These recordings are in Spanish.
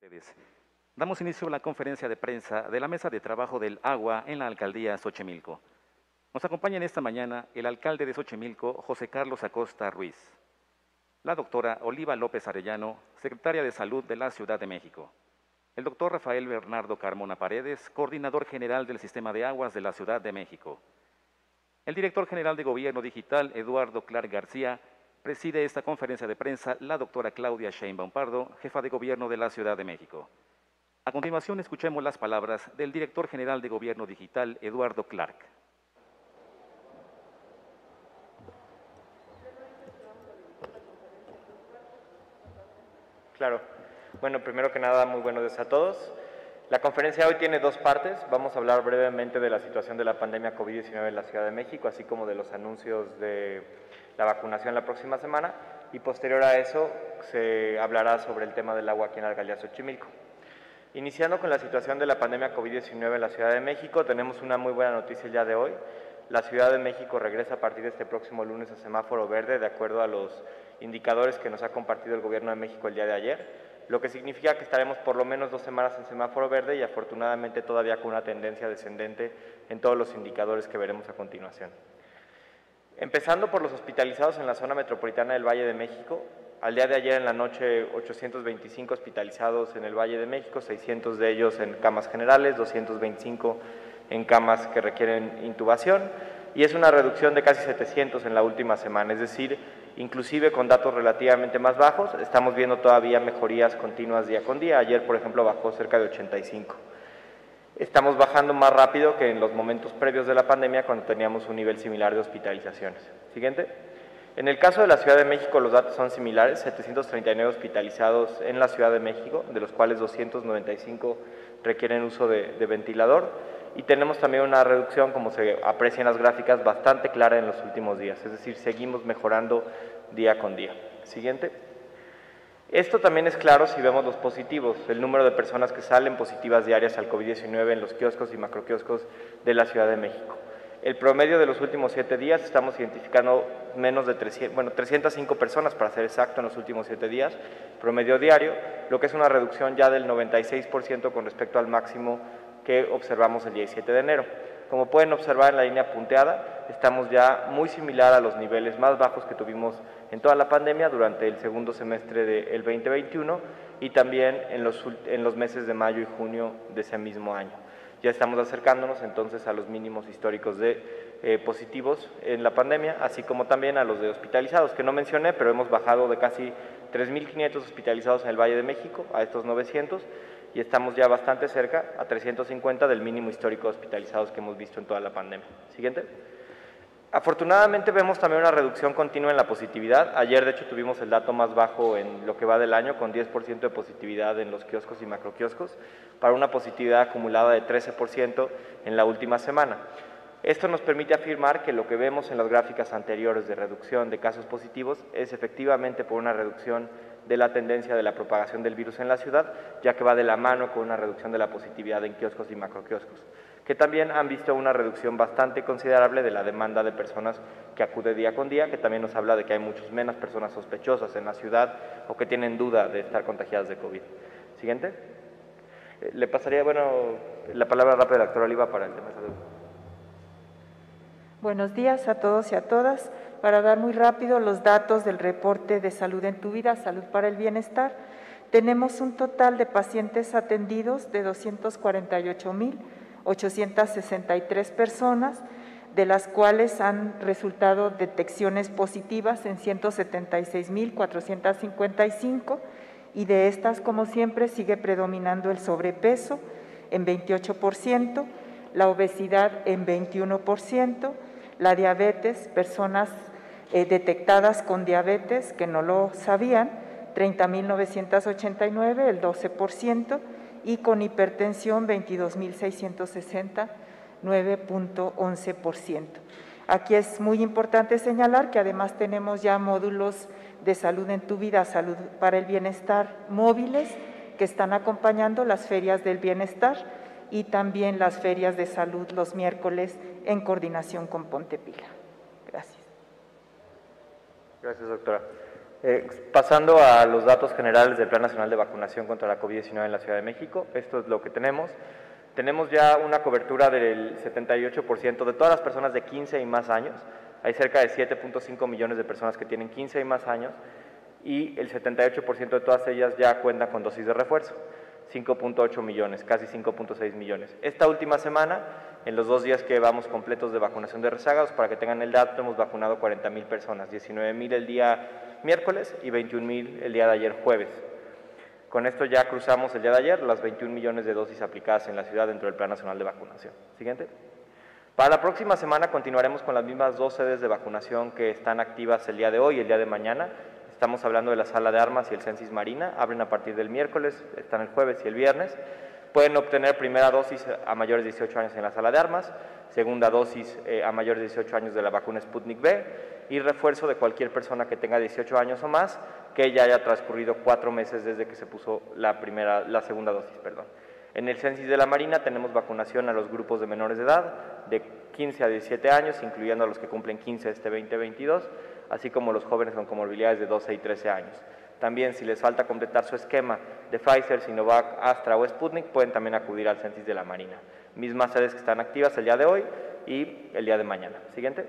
Ustedes. Damos inicio a la conferencia de prensa de la Mesa de Trabajo del Agua en la Alcaldía Xochimilco. Nos acompaña esta mañana el alcalde de Xochimilco, José Carlos Acosta Ruiz, la doctora Oliva López Arellano, secretaria de Salud de la Ciudad de México, el doctor Rafael Bernardo Carmona Paredes, coordinador general del Sistema de Aguas de la Ciudad de México. El director general de Gobierno Digital, Eduardo Clark García, preside esta conferencia de prensa la doctora Claudia Sheinbaum Pardo, jefa de Gobierno de la Ciudad de México. A continuación, escuchemos las palabras del director general de Gobierno Digital, Eduardo Clark. Claro. Bueno, primero que nada, muy buenos días a todos. La conferencia de hoy tiene dos partes. Vamos a hablar brevemente de la situación de la pandemia COVID-19 en la Ciudad de México, así como de los anuncios de la vacunación la próxima semana, y posterior a eso se hablará sobre el tema del agua aquí en la Alcaldía Xochimilco. Iniciando con la situación de la pandemia COVID-19 en la Ciudad de México, tenemos una muy buena noticia el día de hoy. La Ciudad de México regresa a partir de este próximo lunes a semáforo verde, de acuerdo a los indicadores que nos ha compartido el Gobierno de México el día de ayer, lo que significa que estaremos por lo menos 2 semanas en semáforo verde y afortunadamente todavía con una tendencia descendente en todos los indicadores que veremos a continuación. Empezando por los hospitalizados en la zona metropolitana del Valle de México, al día de ayer en la noche 825 hospitalizados en el Valle de México, 600 de ellos en camas generales, 225 en camas que requieren intubación, y es una reducción de casi 700 en la última semana, es decir, inclusive con datos relativamente más bajos, estamos viendo todavía mejorías continuas día con día. Ayer, por ejemplo, bajó cerca de 85. Estamos bajando más rápido que en los momentos previos de la pandemia, cuando teníamos un nivel similar de hospitalizaciones. Siguiente. En el caso de la Ciudad de México, los datos son similares: 739 hospitalizados en la Ciudad de México, de los cuales 295 requieren uso de ventilador, y tenemos también una reducción, como se aprecia en las gráficas, bastante clara en los últimos días, es decir, seguimos mejorando día con día. Siguiente. Esto también es claro si vemos los positivos, el número de personas que salen positivas diarias al COVID-19 en los kioscos y macroquioscos de la Ciudad de México. El promedio de los últimos 7 días, estamos identificando menos de 305 personas, para ser exacto, en los últimos 7 días, promedio diario, lo que es una reducción ya del 96% con respecto al máximo que observamos el 17 de enero. Como pueden observar en la línea punteada, estamos ya muy similar a los niveles más bajos que tuvimos en toda la pandemia durante el segundo semestre del 2021 y también en los meses de mayo y junio de ese mismo año. Ya estamos acercándonos entonces a los mínimos históricos de positivos en la pandemia, así como también a los de hospitalizados, que no mencioné, pero hemos bajado de casi 3.500 hospitalizados en el Valle de México a estos 900, y estamos ya bastante cerca, a 350, del mínimo histórico de hospitalizados que hemos visto en toda la pandemia. Siguiente. Afortunadamente vemos también una reducción continua en la positividad. Ayer, de hecho, tuvimos el dato más bajo en lo que va del año, con 10% de positividad en los kioscos y macroquioscos, para una positividad acumulada de 13% en la última semana. Esto nos permite afirmar que lo que vemos en las gráficas anteriores de reducción de casos positivos es efectivamente por una reducción de la tendencia de la propagación del virus en la ciudad, ya que va de la mano con una reducción de la positividad en kioscos y macroquioscos, que también han visto una reducción bastante considerable de la demanda de personas que acude día con día, que también nos habla de que hay muchas menos personas sospechosas en la ciudad o que tienen duda de estar contagiadas de COVID. Siguiente. Le pasaría, la palabra rápida a la doctora Oliva para el tema de salud. Buenos días a todos y a todas. Para dar muy rápido los datos del reporte de Salud en tu Vida, Salud para el Bienestar, tenemos un total de pacientes atendidos de 248,863 personas, de las cuales han resultado detecciones positivas en 176,455, y de estas, como siempre, sigue predominando el sobrepeso en 28%, la obesidad en 21%, la diabetes, personas detectadas con diabetes que no lo sabían, 30,989, el 12%, y con hipertensión 22,660, 9,11%. Aquí es muy importante señalar que además tenemos ya módulos de Salud en tu Vida, Salud para el Bienestar móviles, que están acompañando las ferias del bienestar y también las ferias de salud los miércoles en coordinación con Ponte Pila. Gracias. Gracias, doctora. Pasando a los datos generales del Plan Nacional de Vacunación contra la COVID-19 en la Ciudad de México, esto es lo que tenemos. Tenemos ya una cobertura del 78% de todas las personas de 15 y más años. Hay cerca de 7.5 millones de personas que tienen 15 y más años y el 78% de todas ellas ya cuentan con dosis de refuerzo, 5.8 millones, casi 5.6 millones. Esta última semana, en los 2 días que vamos completos de vacunación de rezagados, para que tengan el dato, hemos vacunado 40,000 personas, 19,000 el día miércoles y 21,000 el día de ayer jueves. Con esto ya cruzamos el día de ayer las 21 millones de dosis aplicadas en la ciudad dentro del Plan Nacional de Vacunación. Siguiente. Para la próxima semana continuaremos con las mismas 2 sedes de vacunación que están activas el día de hoy y el día de mañana. Estamos hablando de la Sala de Armas y el Censis Marina, abren a partir del miércoles, están el jueves y el viernes. Pueden obtener primera dosis a mayores de 18 años en la Sala de Armas, segunda dosis a mayores de 18 años de la vacuna Sputnik V y refuerzo de cualquier persona que tenga 18 años o más que ya haya transcurrido 4 meses desde que se puso la segunda dosis. En el Censis de la Marina tenemos vacunación a los grupos de menores de edad, de 15 a 17 años, incluyendo a los que cumplen 15 este 2022, así como los jóvenes con comorbilidades de 12 y 13 años. También, si les falta completar su esquema de Pfizer, Sinovac, Astra o Sputnik, pueden también acudir al Censis de la Marina. Mismas sedes que están activas el día de hoy y el día de mañana. Siguiente.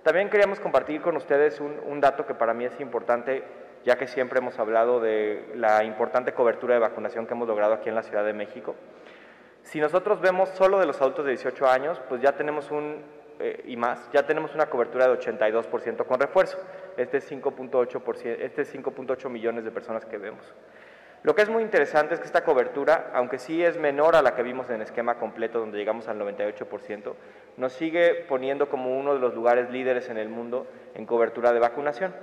También queríamos compartir con ustedes un dato que para mí es importante, ya que siempre hemos hablado de la importante cobertura de vacunación que hemos logrado aquí en la Ciudad de México. Si nosotros vemos solo de los adultos de 18 años, pues ya tenemos ya tenemos una cobertura de 82% con refuerzo. Este es 5.8 millones de personas que vemos. Lo que es muy interesante es que esta cobertura, aunque sí es menor a la que vimos en esquema completo, donde llegamos al 98%, nos sigue poniendo como uno de los lugares líderes en el mundo en cobertura de vacunación.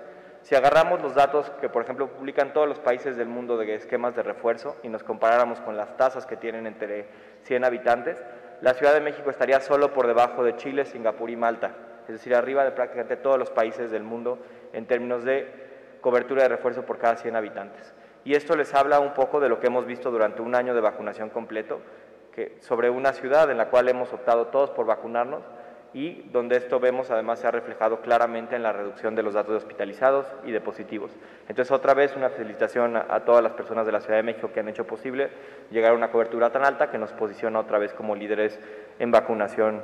Si agarramos los datos que, por ejemplo, publican todos los países del mundo de esquemas de refuerzo y nos comparáramos con las tasas que tienen entre 100 habitantes, la Ciudad de México estaría solo por debajo de Chile, Singapur y Malta, es decir, arriba de prácticamente todos los países del mundo en términos de cobertura de refuerzo por cada 100 habitantes. Y esto les habla un poco de lo que hemos visto durante un año de vacunación completo, sobre una ciudad en la cual hemos optado todos por vacunarnos y donde esto vemos además se ha reflejado claramente en la reducción de los datos de hospitalizados y de positivos. Entonces, otra vez una felicitación a todas las personas de la Ciudad de México que han hecho posible llegar a una cobertura tan alta que nos posiciona otra vez como líderes en vacunación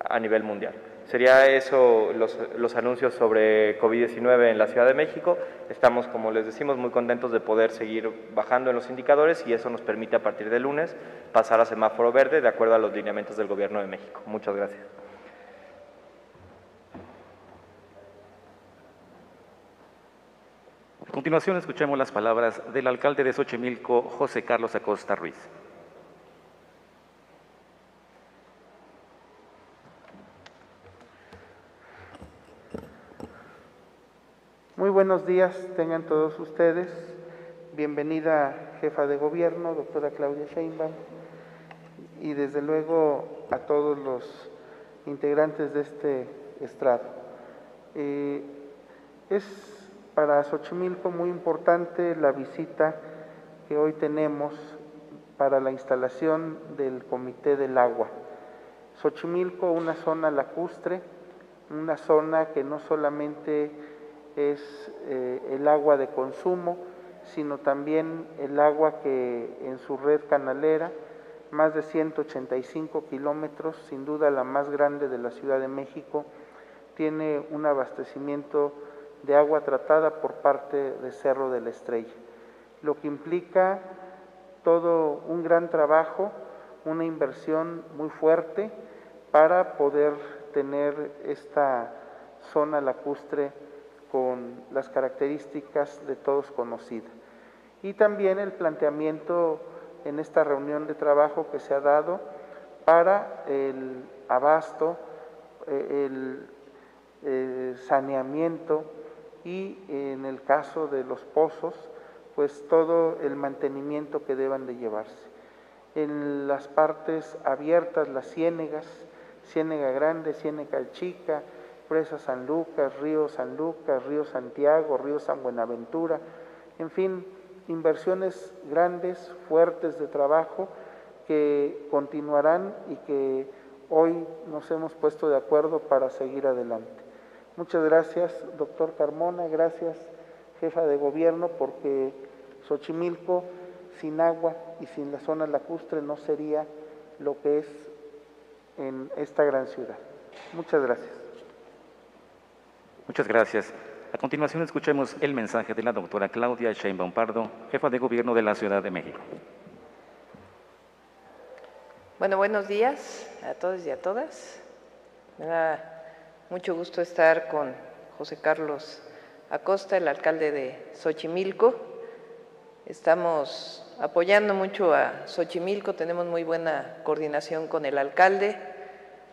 a nivel mundial. Sería eso los anuncios sobre COVID-19 en la Ciudad de México. Estamos, como les decimos, muy contentos de poder seguir bajando en los indicadores y eso nos permite a partir del lunes pasar a semáforo verde de acuerdo a los lineamientos del Gobierno de México. Muchas gracias. A continuación, escuchemos las palabras del alcalde de Xochimilco, José Carlos Acosta Ruiz. Muy buenos días, tengan todos ustedes. Bienvenida, jefa de gobierno, doctora Claudia Sheinbaum, y desde luego a todos los integrantes de este estrado. Es para Xochimilco muy importante la visita que hoy tenemos para la instalación del Comité del Agua. Xochimilco, una zona lacustre, una zona que no solamente es el agua de consumo, sino también el agua que en su red canalera, más de 185 kilómetros, sin duda la más grande de la Ciudad de México, tiene un abastecimiento de agua tratada por parte de Cerro de la Estrella, lo que implica todo un gran trabajo, una inversión muy fuerte para poder tener esta zona lacustre con las características de todos conocidas. Y también el planteamiento en esta reunión de trabajo que se ha dado para el abasto, el saneamiento y en el caso de los pozos, pues todo el mantenimiento que deban de llevarse. En las partes abiertas, las ciénegas, Ciénega Grande, Ciénega Chica, Presa San Lucas, Río Santiago, Río San Buenaventura, en fin, inversiones grandes, fuertes de trabajo que continuarán y que hoy nos hemos puesto de acuerdo para seguir adelante. Muchas gracias, doctor Carmona, gracias, jefa de gobierno, porque Xochimilco sin agua y sin la zona lacustre no sería lo que es en esta gran ciudad. Muchas gracias. Muchas gracias. A continuación escuchemos el mensaje de la doctora Claudia Sheinbaum Pardo, jefa de gobierno de la Ciudad de México. Bueno, buenos días a todos y a todas. Me da mucho gusto estar con José Carlos Acosta, el alcalde de Xochimilco. Estamos apoyando mucho a Xochimilco, tenemos muy buena coordinación con el alcalde.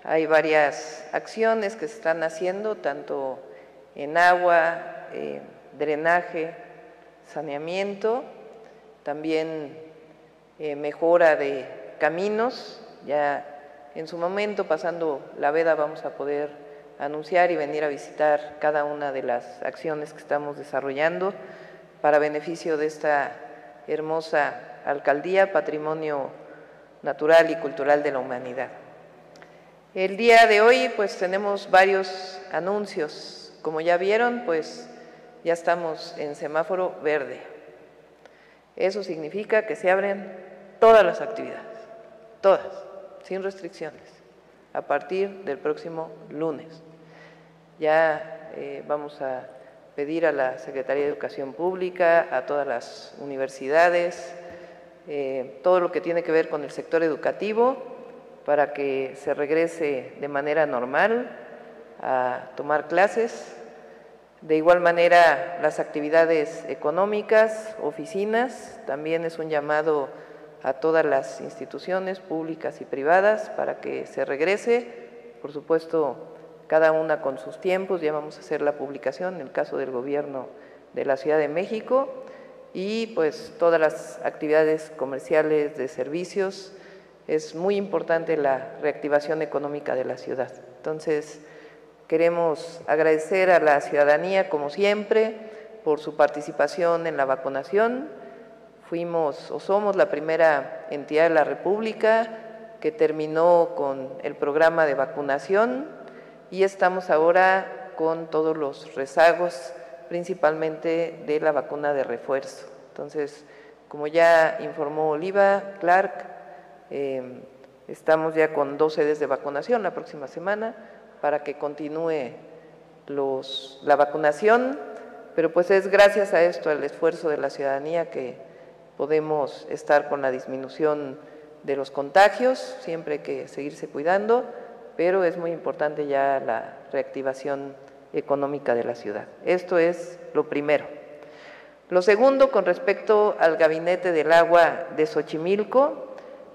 Hay varias acciones que se están haciendo, tanto en agua, drenaje, saneamiento, también mejora de caminos. Ya en su momento, pasando la veda, vamos a poder anunciar y venir a visitar cada una de las acciones que estamos desarrollando para beneficio de esta hermosa alcaldía, patrimonio natural y cultural de la humanidad. El día de hoy pues tenemos varios anuncios. Como ya vieron, pues ya estamos en semáforo verde. Eso significa que se abren todas las actividades, todas, sin restricciones, a partir del próximo lunes. Ya vamos a pedir a la Secretaría de Educación Pública, a todas las universidades, todo lo que tiene que ver con el sector educativo, para que se regrese de manera normal a tomar clases. De igual manera, las actividades económicas, oficinas, también es un llamado a todas las instituciones públicas y privadas para que se regrese, por supuesto, cada una con sus tiempos. Ya vamos a hacer la publicación en el caso del gobierno de la Ciudad de México, y pues todas las actividades comerciales, de servicios. Es muy importante la reactivación económica de la ciudad. Entonces, queremos agradecer a la ciudadanía, como siempre, por su participación en la vacunación. Fuimos o somos la primera entidad de la República que terminó con el programa de vacunación, y estamos ahora con todos los rezagos, principalmente de la vacuna de refuerzo. Entonces, como ya informó Oliva Clark, estamos ya con 2 sedes de vacunación la próxima semana para que continúe la vacunación, pero pues es gracias a esto, al esfuerzo de la ciudadanía, que podemos estar con la disminución de los contagios. Siempre hay que seguirse cuidando, pero es muy importante ya la reactivación económica de la ciudad. Esto es lo primero. Lo segundo, con respecto al Gabinete del Agua de Xochimilco,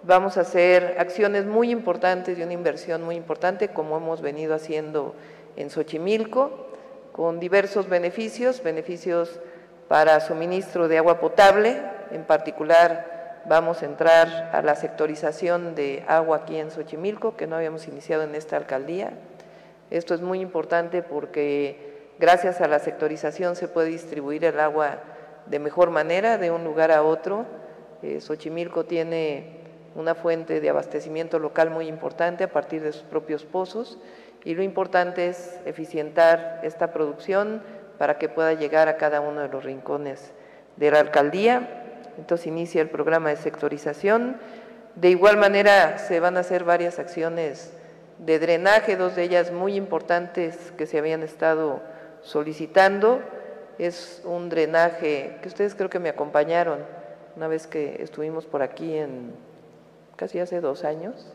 vamos a hacer acciones muy importantes y una inversión muy importante, como hemos venido haciendo en Xochimilco, con diversos beneficios para suministro de agua potable. En particular, vamos a entrar a la sectorización de agua aquí en Xochimilco, que no habíamos iniciado en esta alcaldía. Esto es muy importante porque gracias a la sectorización se puede distribuir el agua de mejor manera de un lugar a otro. Xochimilco tiene una fuente de abastecimiento local muy importante a partir de sus propios pozos, y lo importante es eficientar esta producción para que pueda llegar a cada uno de los rincones de la alcaldía. Entonces inicia el programa de sectorización. De igual manera se van a hacer varias acciones de drenaje, 2 de ellas muy importantes que se habían estado solicitando. Es un drenaje que ustedes creo que me acompañaron una vez que estuvimos por aquí casi hace 2 años,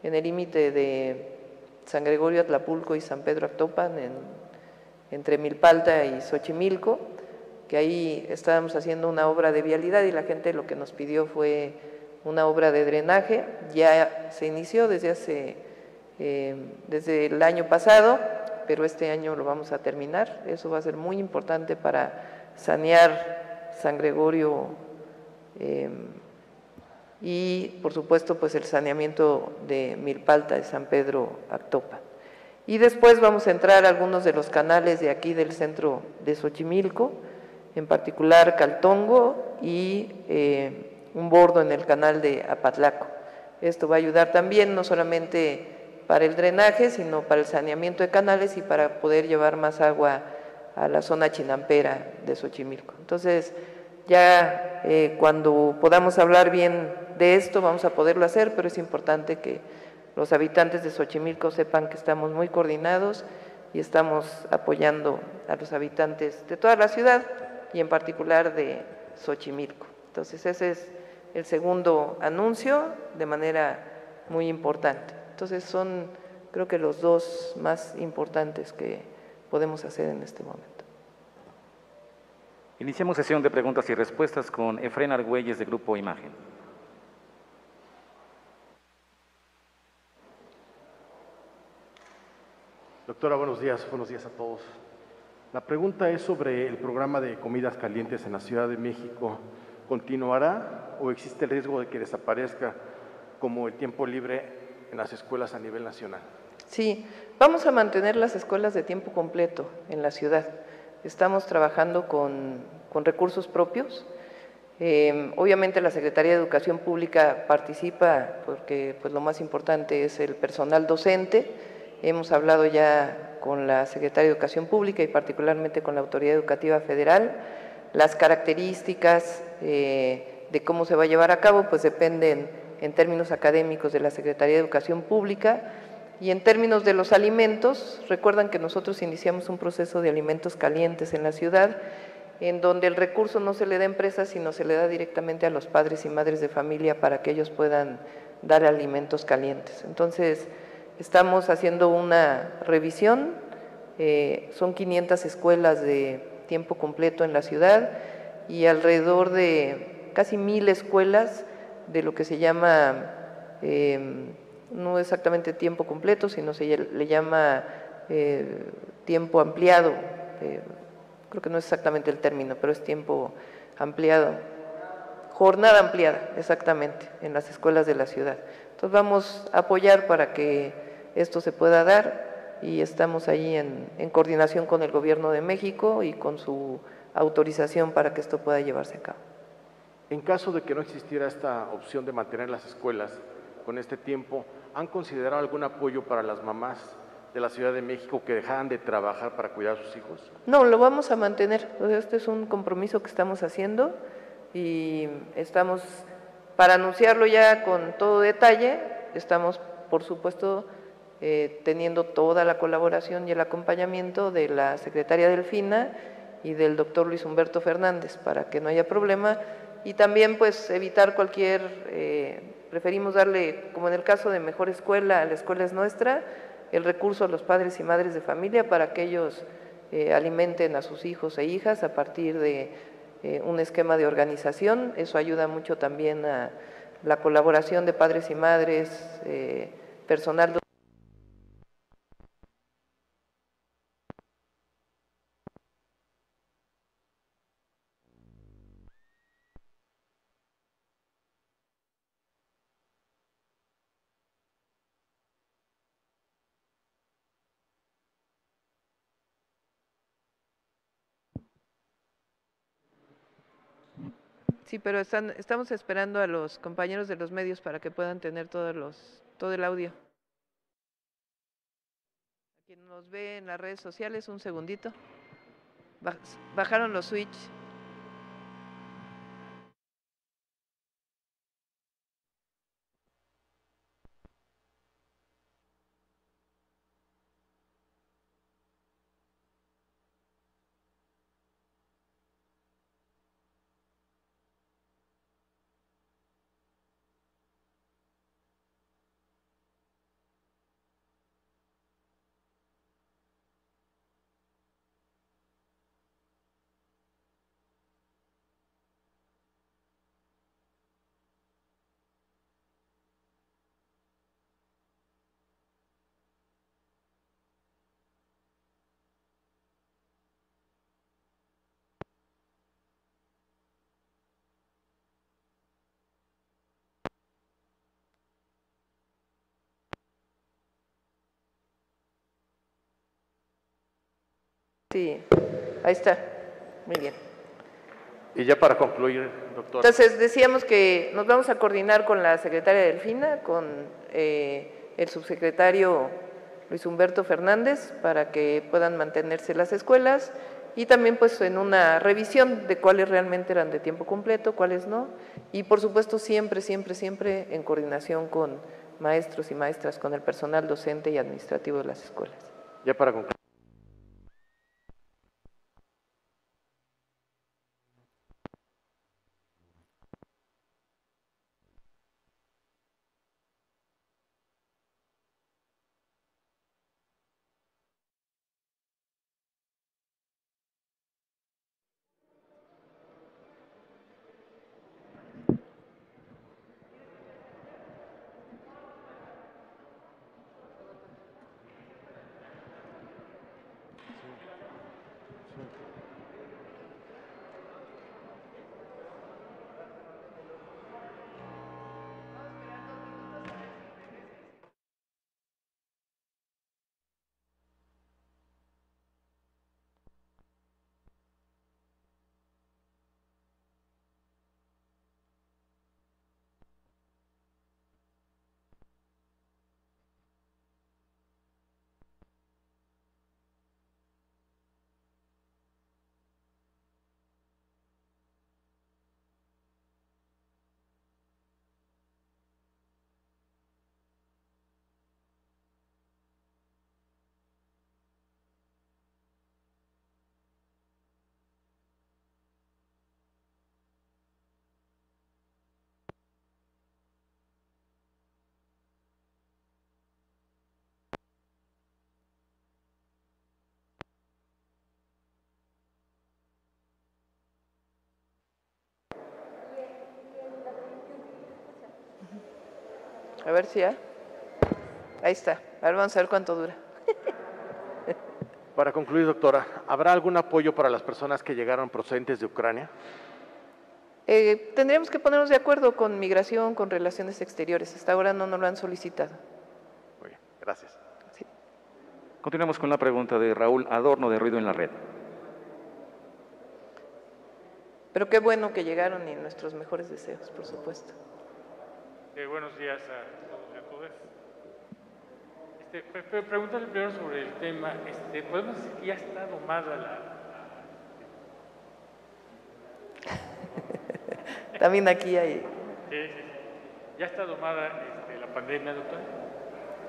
en el límite de San Gregorio Atlapulco y San Pedro Actopan, entre Milpalta y Xochimilco, que ahí estábamos haciendo una obra de vialidad y la gente lo que nos pidió fue una obra de drenaje. Ya se inició desde el año pasado, pero este año lo vamos a terminar. Eso va a ser muy importante para sanear San Gregorio y, por supuesto, pues el saneamiento de Milpalta y San Pedro Actopan. Y después vamos a entrar a algunos de los canales de aquí del centro de Xochimilco, en particular Caltongo y un bordo en el canal de Apatlaco. Esto va a ayudar también no solamente para el drenaje, sino para el saneamiento de canales y para poder llevar más agua a la zona chinampera de Xochimilco. Entonces, ya cuando podamos hablar bien de esto vamos a poderlo hacer, pero es importante que los habitantes de Xochimilco sepan que estamos muy coordinados y estamos apoyando a los habitantes de toda la ciudad y en particular de Xochimilco. Entonces, ese es el segundo anuncio de manera muy importante. Entonces, son creo que los dos más importantes que podemos hacer en este momento. Iniciamos sesión de preguntas y respuestas con Efrén Argüelles de Grupo Imagen. Doctora, buenos días a todos. La pregunta es sobre el programa de comidas calientes en la Ciudad de México. ¿Continuará o existe el riesgo de que desaparezca como el tiempo libre en las escuelas a nivel nacional? Sí, vamos a mantener las escuelas de tiempo completo en la ciudad. Estamos trabajando con recursos propios. Obviamente la Secretaría de Educación Pública participa porque pues, lo más importante es el personal docente. Hemos hablado ya con la Secretaría de Educación Pública y particularmente con la Autoridad Educativa Federal. Las características de cómo se va a llevar a cabo pues dependen en términos académicos de la Secretaría de Educación Pública. Y en términos de los alimentos, recuerdan que nosotros iniciamos un proceso de alimentos calientes en la ciudad, en donde el recurso no se le da a empresas, sino se le da directamente a los padres y madres de familia para que ellos puedan dar alimentos calientes. Entonces, estamos haciendo una revisión, son 500 escuelas de tiempo completo en la ciudad y alrededor de casi 1000 escuelas de lo que se llama no exactamente tiempo completo, sino se le llama tiempo ampliado, creo que no es exactamente el término, pero es tiempo ampliado, jornada ampliada, exactamente, en las escuelas de la ciudad. Entonces vamos a apoyar para que esto se pueda dar y estamos ahí en coordinación con el Gobierno de México y con su autorización para que esto pueda llevarse a cabo. En caso de que no existiera esta opción de mantener las escuelas con este tiempo, ¿han considerado algún apoyo para las mamás de la Ciudad de México que dejaran de trabajar para cuidar a sus hijos? No, lo vamos a mantener. Este es un compromiso que estamos haciendo y estamos, para anunciarlo ya con todo detalle, estamos, por supuesto, teniendo toda la colaboración y el acompañamiento de la secretaria Delfina y del doctor Luis Humberto Fernández para que no haya problema y también pues evitar cualquier, preferimos darle, como en el caso de Mejor Escuela, la escuela es nuestra, el recurso a los padres y madres de familia para que ellos alimenten a sus hijos e hijas a partir de un esquema de organización. Eso ayuda mucho también a la colaboración de padres y madres, personal. Sí, pero estamos esperando a los compañeros de los medios para que puedan tener todo el audio. A quien nos ve en las redes sociales, un segundito. Bajaron los switch. Sí, ahí está. Muy bien. Y ya para concluir, doctor. Entonces, decíamos que nos vamos a coordinar con la secretaria Delfina, con el subsecretario Luis Humberto Fernández, para que puedan mantenerse las escuelas y también pues en una revisión de cuáles realmente eran de tiempo completo, cuáles no, y por supuesto siempre en coordinación con maestros y maestras, con el personal docente y administrativo de las escuelas. Ya para concluir. A ver si ya. Ahí está. A ver, vamos a ver cuánto dura. Para concluir, doctora, ¿habrá algún apoyo para las personas que llegaron procedentes de Ucrania? Tendríamos que ponernos de acuerdo con Migración, con Relaciones Exteriores. Hasta ahora no nos lo han solicitado. Muy bien, gracias. Sí. Continuamos con la pregunta de Raúl Adorno de Ruido en la Red. Pero qué bueno que llegaron y nuestros mejores deseos, por supuesto. Buenos días a todos y a todas. Preguntarle primero sobre el tema. ¿Podemos decir que ya está domada También aquí hay… ¿Ya está domada la pandemia, doctora?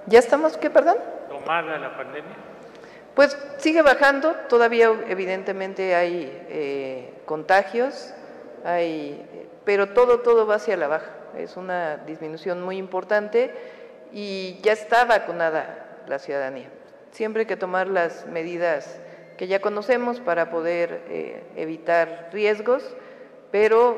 ¿Ya estamos, qué, perdón? ¿Domada la pandemia? Pues sigue bajando, todavía evidentemente hay contagios, pero todo va hacia la baja. Es una disminución muy importante y ya está vacunada la ciudadanía. Siempre hay que tomar las medidas que ya conocemos para poder evitar riesgos, pero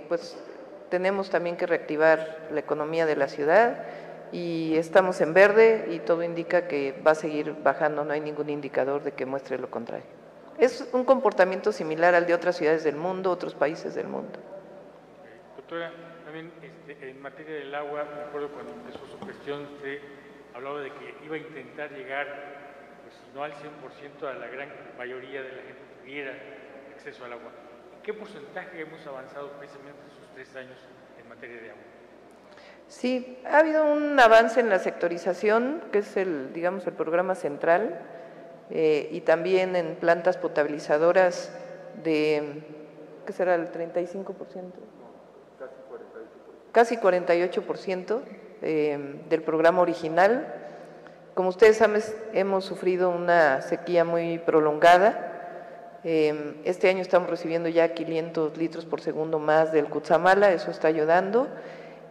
pues tenemos también que reactivar la economía de la ciudad y estamos en verde y todo indica que va a seguir bajando, no hay ningún indicador de que muestre lo contrario. Es un comportamiento similar al de otras ciudades del mundo, otros países del mundo. Doctora, también en materia del agua, me acuerdo cuando empezó su gestión, usted hablaba de que iba a intentar llegar, pues no al 100%, a la gran mayoría de la gente que tuviera acceso al agua. ¿En qué porcentaje hemos avanzado precisamente en esos 3 años en materia de agua? Sí, ha habido un avance en la sectorización, que es digamos, el programa central, y también en plantas potabilizadoras de, ¿qué será? ¿El 35%? Casi 48% del programa original. Como ustedes saben, hemos sufrido una sequía muy prolongada. Este año estamos recibiendo ya 500 litros por segundo más del Cutzamala, eso está ayudando.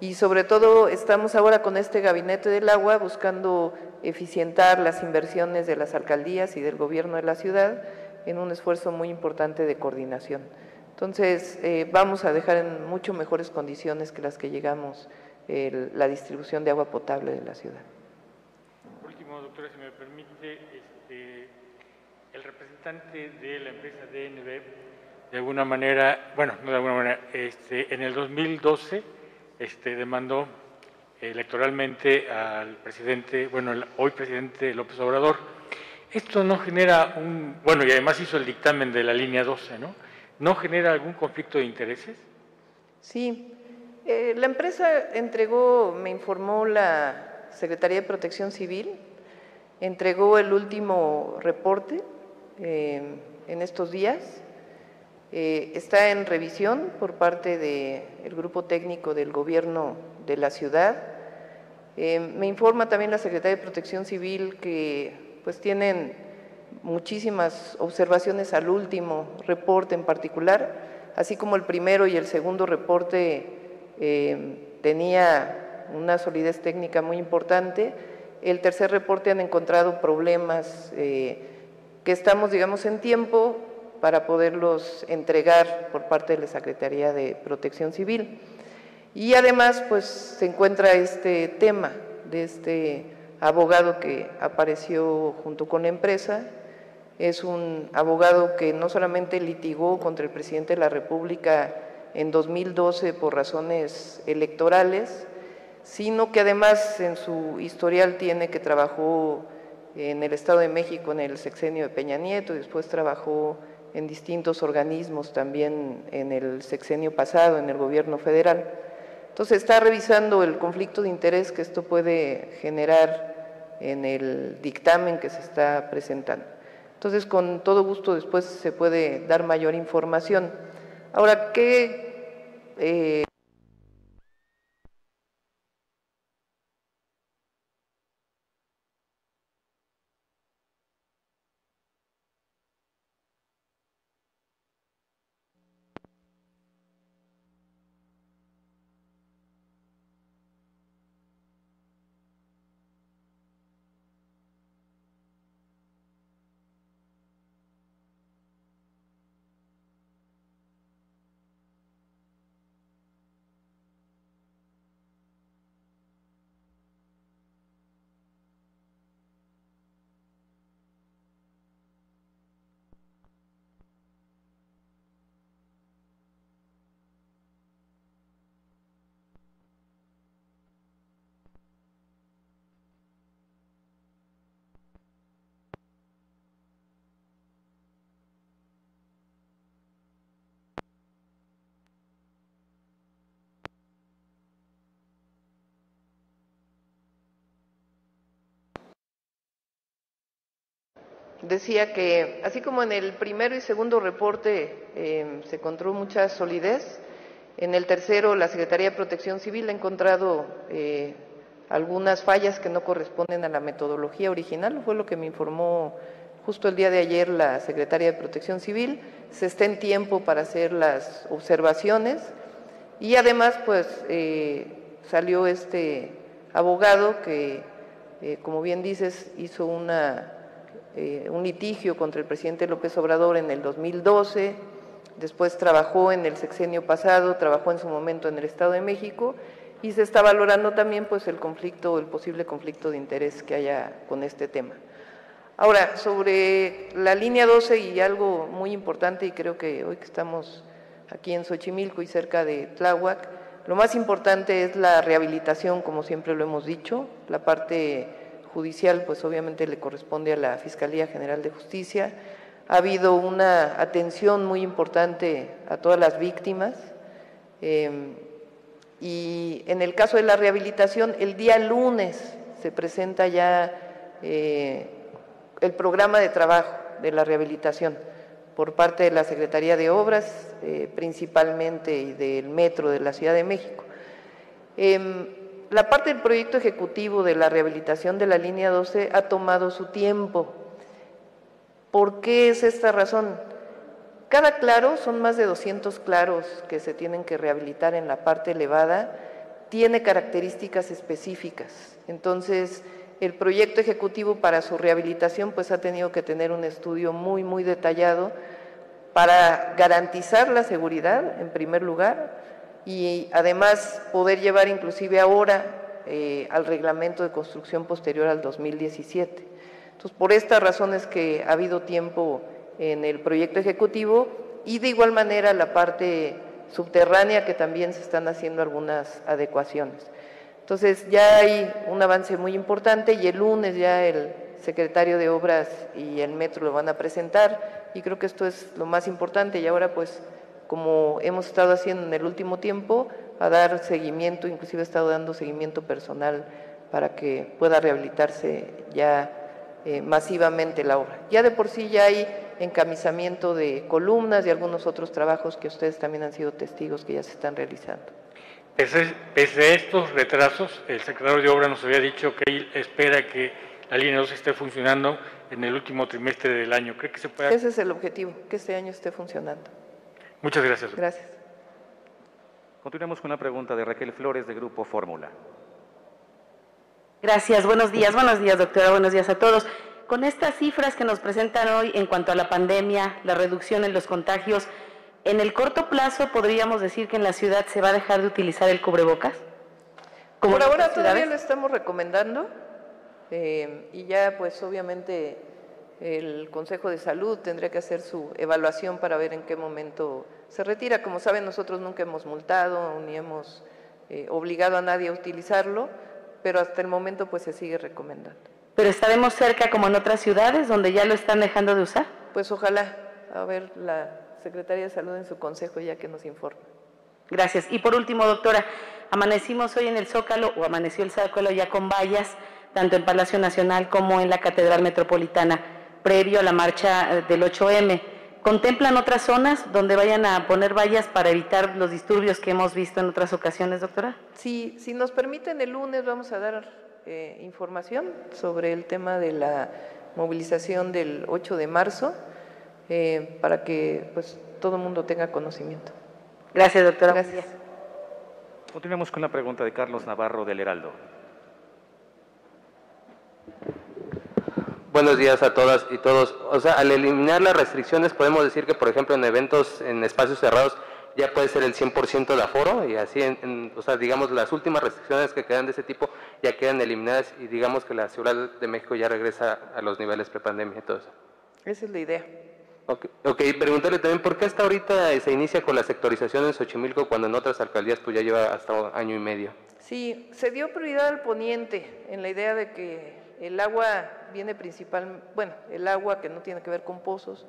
Y sobre todo estamos ahora con este gabinete del agua buscando eficientar las inversiones de las alcaldías y del gobierno de la ciudad en un esfuerzo muy importante de coordinación. Entonces, vamos a dejar en mucho mejores condiciones que las que llegamos la distribución de agua potable de la ciudad. Por último, doctora, si me permite, el representante de la empresa DNB, de alguna manera, bueno, no de alguna manera, en el 2012 demandó electoralmente al presidente, bueno, el hoy presidente López Obrador. Esto no genera bueno, y además hizo el dictamen de la línea 12, ¿no? ¿No genera algún conflicto de intereses? Sí, la empresa entregó, me informó la Secretaría de Protección Civil, entregó el último reporte en estos días. Está en revisión por parte del grupo técnico del gobierno de la ciudad. Me informa también la Secretaría de Protección Civil que pues tienen muchísimas observaciones al último reporte en particular, así como el primero y el segundo reporte tenía una solidez técnica muy importante. El tercer reporte han encontrado problemas que estamos, digamos, en tiempo para poderlos entregar por parte de la Secretaría de Protección Civil. Y además, pues, se encuentra este tema de este abogado que apareció junto con la empresa. Es un abogado que no solamente litigó contra el presidente de la República en 2012 por razones electorales, sino que además en su historial tiene que trabajó en el Estado de México en el sexenio de Peña Nieto y después trabajó en distintos organismos también en el sexenio pasado, en el gobierno federal. Entonces está revisando el conflicto de interés que esto puede generar en el dictamen que se está presentando. Entonces, con todo gusto después se puede dar mayor información. Ahora, ¿qué decía que, así como en el primero y segundo reporte se encontró mucha solidez, en el tercero la Secretaría de Protección Civil ha encontrado algunas fallas que no corresponden a la metodología original, fue lo que me informó justo el día de ayer la Secretaría de Protección Civil. Se está en tiempo para hacer las observaciones y además pues salió este abogado que, como bien dices, hizo un litigio contra el presidente López Obrador en el 2012, después trabajó en el sexenio pasado, trabajó en su momento en el Estado de México y se está valorando también pues el posible conflicto de interés que haya con este tema. Ahora, sobre la línea 12 y algo muy importante, y creo que hoy que estamos aquí en Xochimilco y cerca de Tláhuac, lo más importante es la rehabilitación, como siempre lo hemos dicho. La parte judicial pues obviamente le corresponde a la Fiscalía General de Justicia. Ha habido una atención muy importante a todas las víctimas y en el caso de la rehabilitación, el día lunes se presenta ya el programa de trabajo de la rehabilitación por parte de la Secretaría de Obras, principalmente y del Metro de la Ciudad de México. La parte del proyecto ejecutivo de la rehabilitación de la línea 12 ha tomado su tiempo. ¿Por qué es esta razón? Cada claro, son más de 200 claros que se tienen que rehabilitar en la parte elevada, tiene características específicas. Entonces, el proyecto ejecutivo para su rehabilitación pues ha tenido que tener un estudio muy detallado para garantizar la seguridad en primer lugar y además poder llevar inclusive ahora al reglamento de construcción posterior al 2017. Entonces, por estas razones que ha habido tiempo en el proyecto ejecutivo y de igual manera la parte subterránea que también se están haciendo algunas adecuaciones. Entonces, ya hay un avance muy importante y el lunes ya el secretario de Obras y el Metro lo van a presentar y creo que esto es lo más importante y ahora pues como hemos estado haciendo en el último tiempo, a dar seguimiento, inclusive he estado dando seguimiento personal para que pueda rehabilitarse ya masivamente la obra. Ya de por sí ya hay encamisamiento de columnas y algunos otros trabajos que ustedes también han sido testigos que ya se están realizando. Pese a estos retrasos, el secretario de Obras nos había dicho que él espera que la línea 2 esté funcionando en el último trimestre del año. ¿Cree que se pueda? Ese es el objetivo, que este año esté funcionando. Muchas gracias. Gracias. Continuamos con la pregunta de Raquel Flores, de Grupo Fórmula. Gracias, buenos días, doctora, buenos días a todos. Con estas cifras que nos presentan hoy en cuanto a la pandemia, la reducción en los contagios, ¿en el corto plazo podríamos decir que en la ciudad se va a dejar de utilizar el cubrebocas? Por ahora todavía lo estamos recomendando y ya pues obviamente el Consejo de Salud tendría que hacer su evaluación para ver en qué momento se retira. Como saben, nosotros nunca hemos multado ni hemos obligado a nadie a utilizarlo, pero hasta el momento pues se sigue recomendando. ¿Pero estaremos cerca como en otras ciudades donde ya lo están dejando de usar? Pues ojalá, a ver la Secretaría de Salud en su consejo ya que nos informe. Gracias. Y por último, doctora, amanecimos hoy en el Zócalo, o amaneció el Zócalo ya con vallas, tanto en Palacio Nacional como en la Catedral Metropolitana, previo a la marcha del 8M. ¿Contemplan otras zonas donde vayan a poner vallas para evitar los disturbios que hemos visto en otras ocasiones, doctora? Sí, si nos permiten, el lunes vamos a dar información sobre el tema de la movilización del 8 de marzo para que pues todo el mundo tenga conocimiento. Gracias, doctora. Gracias. Continuamos con la pregunta de Carlos Navarro, del Heraldo. Buenos días a todas y todos. O sea, al eliminar las restricciones podemos decir que, por ejemplo, en eventos, en espacios cerrados, ya puede ser el 100% de aforo y así, o sea, digamos, las últimas restricciones que quedan de ese tipo ya quedan eliminadas y digamos que la Ciudad de México ya regresa a los niveles prepandemia y todo eso. Esa es la idea. Ok, preguntarle también, ¿por qué hasta ahorita se inicia con la sectorización en Xochimilco cuando en otras alcaldías pues ya lleva hasta un año y medio? Sí, se dio prioridad al poniente en la idea de que el agua viene el agua que no tiene que ver con pozos,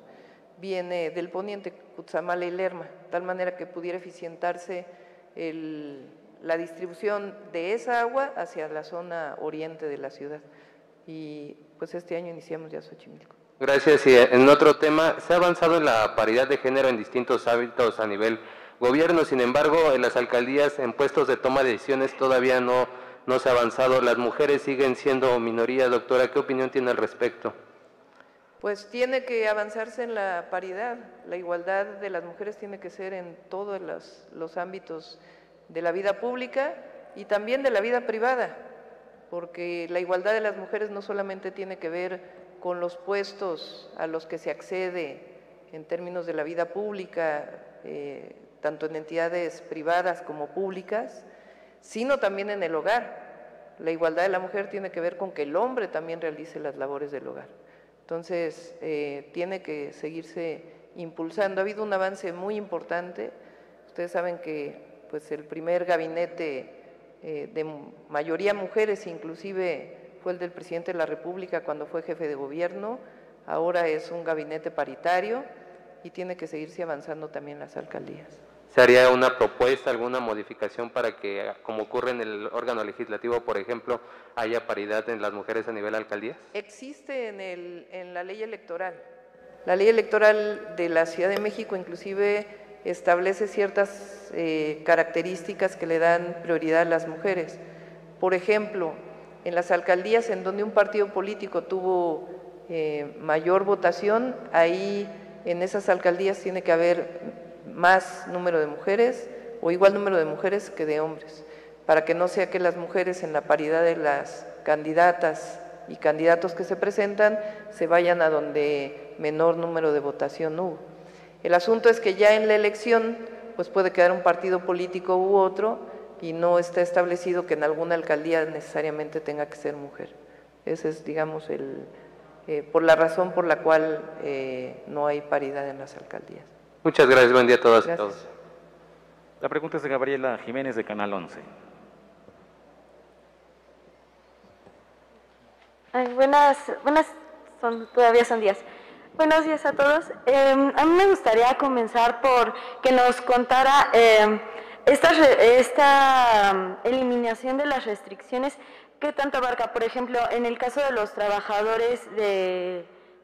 viene del poniente, Cutzamala y Lerma, de tal manera que pudiera eficientarse la distribución de esa agua hacia la zona oriente de la ciudad. Y pues este año iniciamos ya Xochimilco. Gracias. Y en otro tema, se ha avanzado en la paridad de género en distintos ámbitos a nivel gobierno, sin embargo, en las alcaldías, en puestos de toma de decisiones todavía no se ha avanzado. Las mujeres siguen siendo minoría. Doctora, ¿qué opinión tiene al respecto? Pues tiene que avanzarse en la paridad, la igualdad de las mujeres tiene que ser en todos los ámbitos de la vida pública y también de la vida privada, porque la igualdad de las mujeres no solamente tiene que ver con los puestos a los que se accede en términos de la vida pública, tanto en entidades privadas como públicas, sino también en el hogar. La igualdad de la mujer tiene que ver con que el hombre también realice las labores del hogar. Entonces, tiene que seguirse impulsando. Ha habido un avance muy importante. Ustedes saben que pues, el primer gabinete de mayoría mujeres, inclusive fue el del presidente de la República cuando fue jefe de gobierno. Ahora es un gabinete paritario y tiene que seguirse avanzando también las alcaldías. ¿Se haría una propuesta, alguna modificación para que, como ocurre en el órgano legislativo, por ejemplo, haya paridad en las mujeres a nivel alcaldías? Existe en la ley electoral. La ley electoral de la Ciudad de México inclusive establece ciertas características que le dan prioridad a las mujeres. Por ejemplo, en las alcaldías en donde un partido político tuvo mayor votación, ahí en esas alcaldías tiene que haber más número de mujeres o igual número de mujeres que de hombres, para que no sea que las mujeres en la paridad de las candidatas y candidatos que se presentan se vayan a donde menor número de votación hubo. El asunto es que ya en la elección pues puede quedar un partido político u otro y no está establecido que en alguna alcaldía necesariamente tenga que ser mujer. Ese es, digamos, por la razón por la cual no hay paridad en las alcaldías. Muchas gracias, buen día a todas y Gracias. todos. La pregunta es de Gabriela Jiménez, de Canal 11. Todavía son días. Buenos días a todos. A mí me gustaría comenzar por que nos contara esta eliminación de las restricciones, ¿qué tanto abarca? Por ejemplo, en el caso de los trabajadores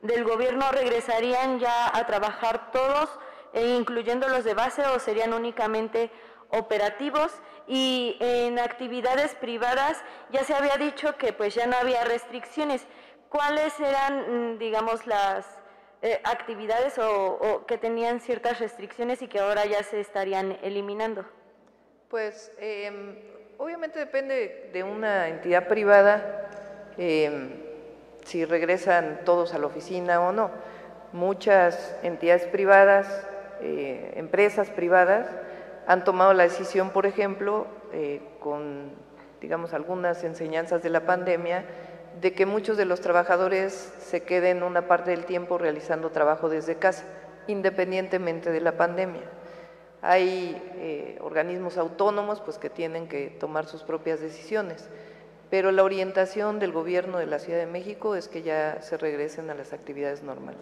del gobierno regresarían ya a trabajar todos, incluyendo los de base, o serían únicamente operativos? Y en actividades privadas ya se había dicho que pues ya no había restricciones. ¿Cuáles eran, digamos, las actividades o que tenían ciertas restricciones y que ahora ya se estarían eliminando? Pues obviamente depende de una entidad privada si regresan todos a la oficina o no. Muchas entidades privadas, empresas privadas, han tomado la decisión, por ejemplo, con, digamos, algunas enseñanzas de la pandemia, de que muchos de los trabajadores se queden una parte del tiempo realizando trabajo desde casa, independientemente de la pandemia. Hay organismos autónomos pues, que tienen que tomar sus propias decisiones, pero la orientación del gobierno de la Ciudad de México es que ya se regresen a las actividades normales.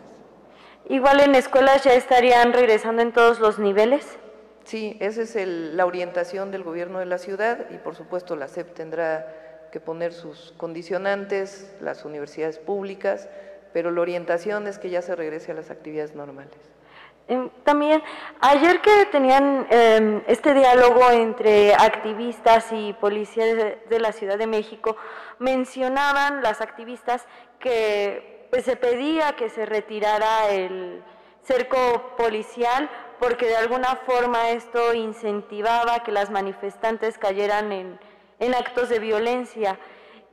¿Igual en escuelas ya estarían regresando en todos los niveles? Sí, esa es la orientación del gobierno de la ciudad y por supuesto la SEP tendrá que poner sus condicionantes, las universidades públicas, pero la orientación es que ya se regrese a las actividades normales. También, ayer que tenían este diálogo entre activistas y policías de la Ciudad de México, mencionaban las activistas que pues, se pedía que se retirara el cerco policial porque de alguna forma esto incentivaba que las manifestantes cayeran en actos de violencia.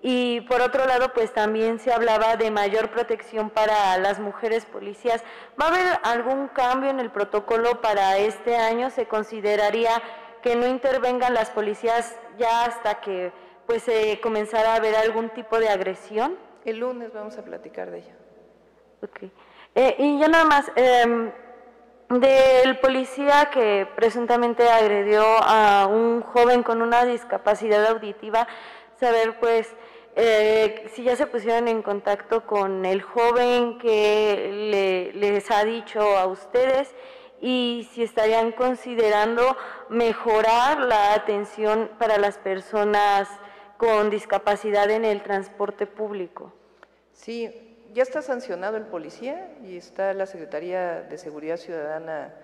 Y por otro lado, pues también se hablaba de mayor protección para las mujeres policías. ¿Va a haber algún cambio en el protocolo para este año? ¿Se consideraría que no intervengan las policías ya hasta que pues se comenzara a ver algún tipo de agresión? El lunes vamos a platicar de ello. Ok. Y ya nada más, del policía que presuntamente agredió a un joven con una discapacidad auditiva, saber pues si ya se pusieron en contacto con el joven que les ha dicho a ustedes y si estarían considerando mejorar la atención para las personas con discapacidad en el transporte público. Sí, ya está sancionado el policía y está la Secretaría de Seguridad Ciudadana,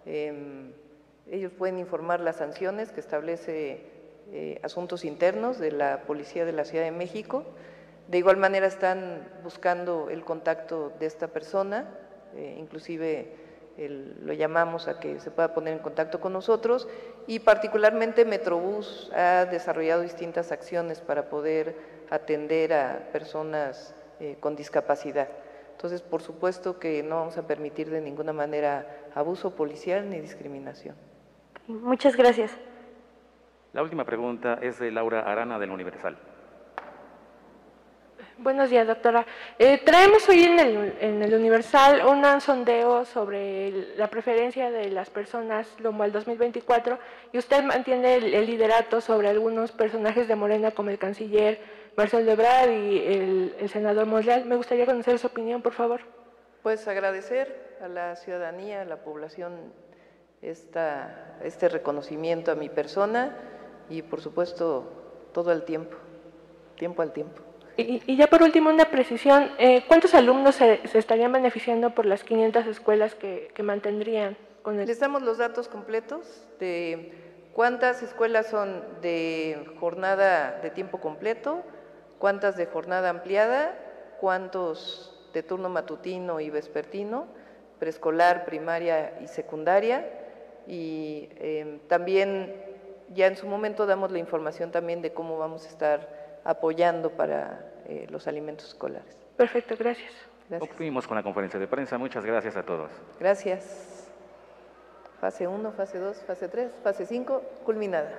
ellos pueden informar las sanciones que establece Asuntos Internos de la Policía de la Ciudad de México. De igual manera están buscando el contacto de esta persona, inclusive lo llamamos a que se pueda poner en contacto con nosotros y particularmente Metrobús ha desarrollado distintas acciones para poder atender a personas con discapacidad. Entonces, por supuesto que no vamos a permitir de ninguna manera abuso policial ni discriminación. Muchas gracias. La última pregunta es de Laura Arana del Universal. Buenos días, doctora. Traemos hoy en el Universal un sondeo sobre la preferencia de las personas rumbo al 2024 y usted mantiene el liderato sobre algunos personajes de Morena como el canciller Marcelo Ebrard y el senador Monreal. Me gustaría conocer su opinión, por favor. Pues agradecer a la ciudadanía, a la población, este reconocimiento a mi persona y por supuesto todo el tiempo al tiempo. Y ya por último una precisión, ¿cuántos alumnos se estarían beneficiando por las 500 escuelas que mantendrían con el? Les damos los datos completos de cuántas escuelas son de jornada de tiempo completo, cuántas de jornada ampliada, cuántos de turno matutino y vespertino, preescolar, primaria y secundaria, y también ya en su momento damos la información también de cómo vamos a estar apoyando para los alimentos escolares. Perfecto, gracias. Concluimos con la conferencia de prensa. Muchas gracias a todos. Gracias. Fase 1, fase 2, fase 3, fase 5, culminada.